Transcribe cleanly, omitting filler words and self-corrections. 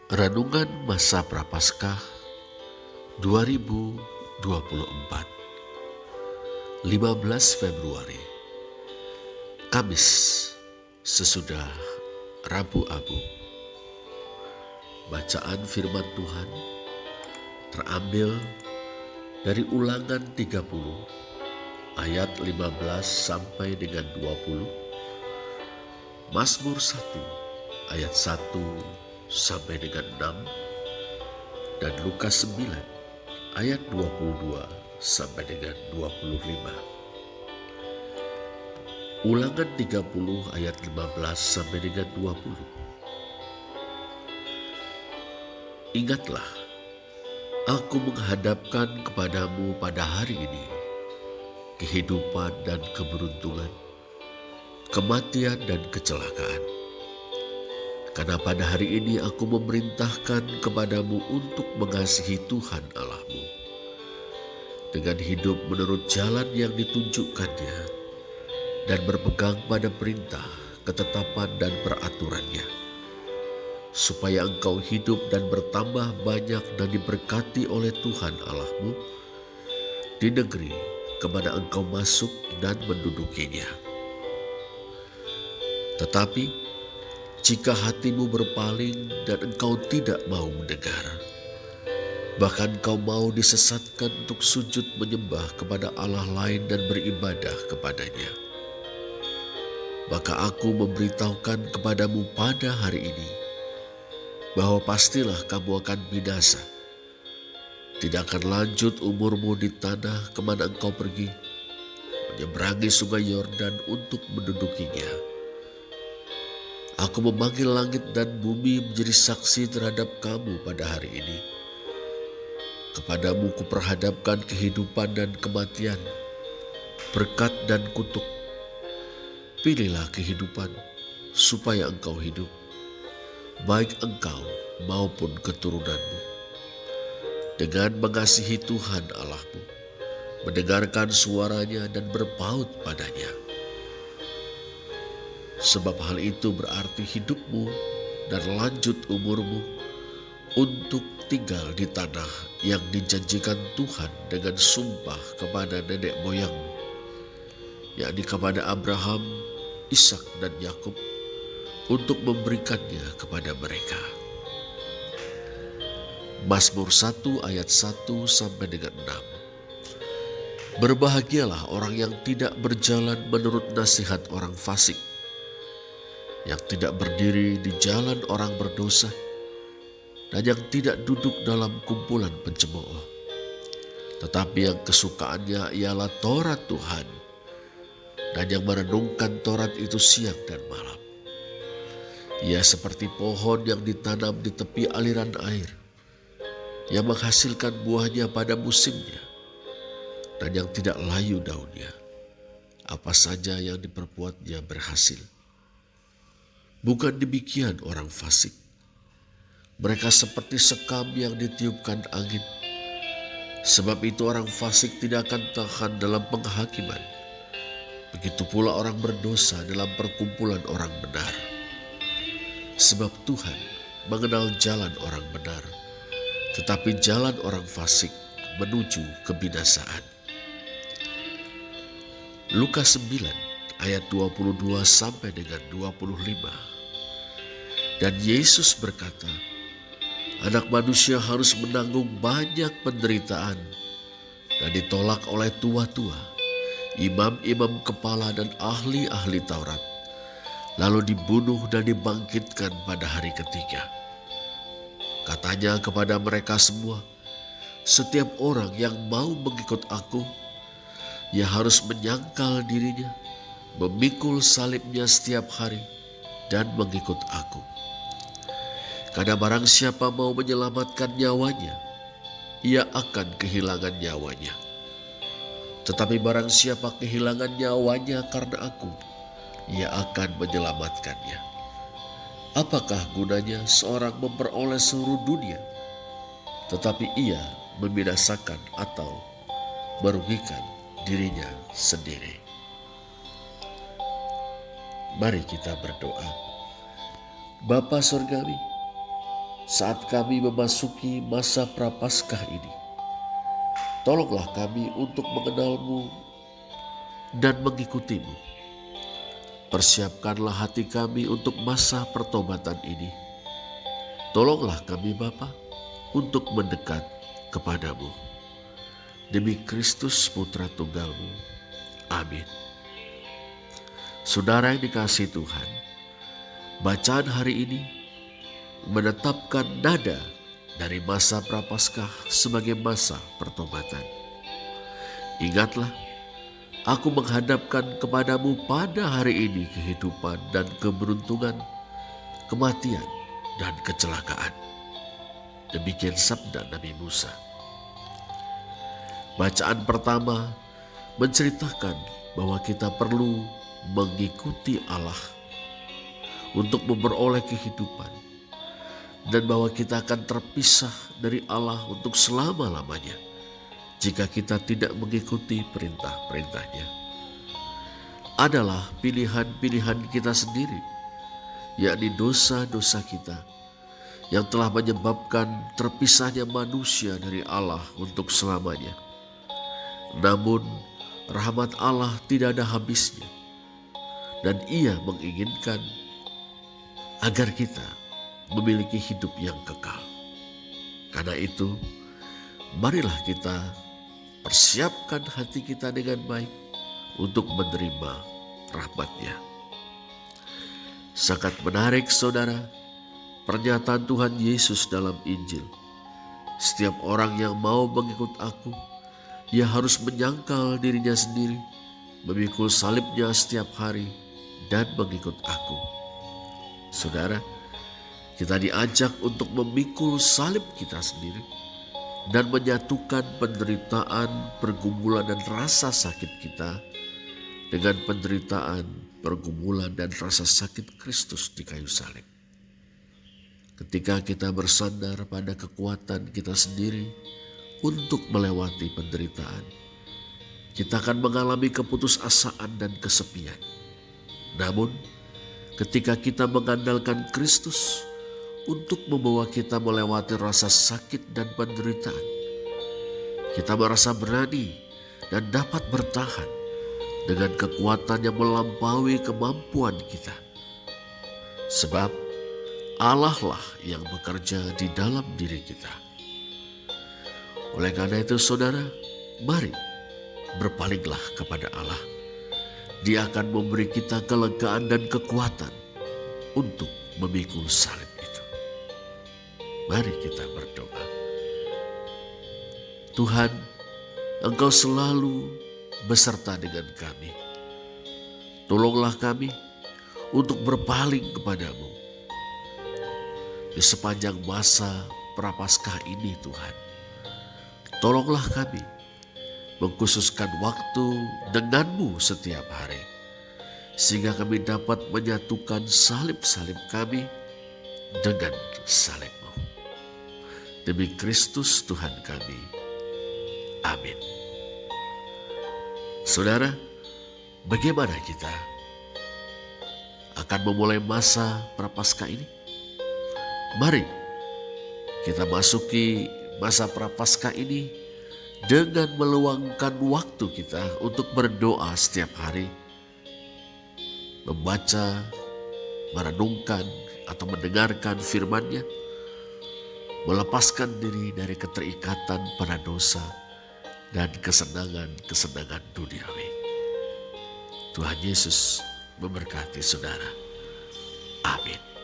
Renungan Masa Prapaskah 2024, 15 Februari, Kamis, sesudah Rabu Abu. Bacaan firman Tuhan terambil dari Ulangan 30 ayat 15 sampai dengan 20, Mazmur 1 ayat 1 sampai dengan 6, dan Lukas 9 ayat 22 sampai dengan 25. Ulangan 30 ayat 15 sampai dengan 20. Ingatlah, aku menghadapkan kepadamu pada hari ini kehidupan dan keberuntungan, kematian dan kecelakaan. Karena pada hari ini aku memerintahkan kepadamu untuk mengasihi Tuhan Allahmu dengan hidup menurut jalan yang ditunjukkannya dan berpegang pada perintah, ketetapan dan peraturannya, supaya engkau hidup dan bertambah banyak dan diberkati oleh Tuhan Allahmu di negeri kemana engkau masuk dan mendudukinya. Tetapi jika hatimu berpaling dan engkau tidak mau mendengar, bahkan engkau mau disesatkan untuk sujud menyembah kepada Allah lain dan beribadah kepadanya, maka aku memberitahukan kepadamu pada hari ini bahwa pastilah kamu akan binasa. Tidak akan lanjut umurmu di tanah kemana engkau pergi, menyeberangi sungai Yordan untuk mendudukinya. Aku memanggil langit dan bumi menjadi saksi terhadap kamu pada hari ini. Kepadamu kuperhadapkan kehidupan dan kematian, berkat dan kutuk. Pilihlah kehidupan supaya engkau hidup, baik engkau maupun keturunanmu, dengan mengasihi Tuhan Allahmu, mendengarkan suaranya dan berpaut padanya. Sebab hal itu berarti hidupmu dan lanjut umurmu untuk tinggal di tanah yang dijanjikan Tuhan dengan sumpah kepada nenek moyangmu, yakni kepada Abraham, Ishak dan Yakub, untuk memberikannya kepada mereka. Mazmur 1 ayat 1 sampai dengan 6. Berbahagialah orang yang tidak berjalan menurut nasihat orang fasik, yang tidak berdiri di jalan orang berdosa, dan yang tidak duduk dalam kumpulan pencemooh. Tetapi yang kesukaannya ialah Taurat Tuhan, dan yang merenungkan Taurat itu siang dan malam. Ia seperti pohon yang ditanam di tepi aliran air, yang menghasilkan buahnya pada musimnya, dan yang tidak layu daunnya. Apa saja yang diperbuatnya berhasil. Bukan demikian orang fasik. Mereka seperti sekam yang ditiupkan angin. Sebab itu orang fasik tidak akan tahan dalam penghakiman. Begitu pula orang berdosa dalam perkumpulan orang benar. Sebab Tuhan mengenal jalan orang benar, tetapi jalan orang fasik menuju kebinasaan. Lukas 9 ayat 22 sampai dengan 25. Dan Yesus berkata, Anak manusia harus menanggung banyak penderitaan dan ditolak oleh tua-tua, imam-imam kepala dan ahli-ahli Taurat, lalu dibunuh dan dibangkitkan pada hari ketiga. Katanya kepada mereka semua, setiap orang yang mau mengikut aku, ia harus menyangkal dirinya, memikul salibnya setiap hari, dan mengikut aku. Karena barang siapa mau menyelamatkan nyawanya, ia akan kehilangan nyawanya. Tetapi barang siapa kehilangan nyawanya karena aku, ia akan menyelamatkannya. Apakah gunanya seorang memperoleh seluruh dunia, tetapi ia membinasakan atau merugikan dirinya sendiri? Mari kita berdoa. Bapa Surgawi, saat kami memasuki masa Prapaskah ini. Tolonglah kami untuk mengenal-Mu dan mengikuti-Mu. Persiapkanlah hati kami untuk masa pertobatan ini. Tolonglah kami Bapa untuk mendekat kepadamu. Demi Kristus Putra Tunggal-Mu. Amin. Saudara yang dikasihi Tuhan, bacaan hari ini menetapkan nada dari masa Prapaskah sebagai masa pertobatan. Ingatlah, aku menghadapkan kepadamu pada hari ini kehidupan dan keberuntungan, kematian dan kecelakaan. Demikian sabda Nabi Musa. Bacaan pertama menceritakan bahwa kita perlu mengikuti Allah untuk memperoleh kehidupan, dan bahwa kita akan terpisah dari Allah untuk selama-lamanya jika kita tidak mengikuti perintah-perintahnya. Adalah pilihan-pilihan kita sendiri, yakni dosa-dosa kita yang telah menyebabkan terpisahnya manusia dari Allah untuk selamanya. Namun rahmat Allah tidak ada habisnya, dan Ia menginginkan agar kita memiliki hidup yang kekal. Karena itu, marilah kita persiapkan hati kita dengan baik untuk menerima rahmat-Nya. Sangat menarik saudara, pernyataan Tuhan Yesus dalam Injil. Setiap orang yang mau mengikut aku, ia harus menyangkal dirinya sendiri, memikul salibnya setiap hari, dan mengikut aku. Saudara, kita diajak untuk memikul salib kita sendiri dan menyatukan penderitaan, pergumulan, dan rasa sakit kita dengan penderitaan, pergumulan, dan rasa sakit Kristus di kayu salib. Ketika kita bersandar pada kekuatan kita sendiri untuk melewati penderitaan, kita akan mengalami keputusasaan dan kesepian. Namun, ketika kita mengandalkan Kristus untuk membawa kita melewati rasa sakit dan penderitaan, kita merasa berani dan dapat bertahan dengan kekuatan yang melampaui kemampuan kita. Sebab Allah lah yang bekerja di dalam diri kita. Oleh karena itu saudara, mari berpalinglah kepada Allah. Dia akan memberi kita kelegaan dan kekuatan untuk memikul salib itu. Mari kita berdoa. Tuhan, Engkau selalu beserta dengan kami. Tolonglah kami untuk berpaling kepadamu di sepanjang masa Prapaskah ini Tuhan. Tolonglah kami mengkhususkan waktu denganmu setiap hari, sehingga kami dapat menyatukan salib-salib kami dengan salib-Mu. Demi Kristus Tuhan kami. Amin. Saudara, bagaimana kita akan memulai masa Prapaskah ini? Mari kita masuki masa Prapaskah ini dengan meluangkan waktu kita untuk berdoa setiap hari, membaca, merenungkan atau mendengarkan firman-Nya, melepaskan diri dari keterikatan pada dosa dan kesenangan-kesenangan duniawi. Tuhan Yesus memberkati saudara. Amin.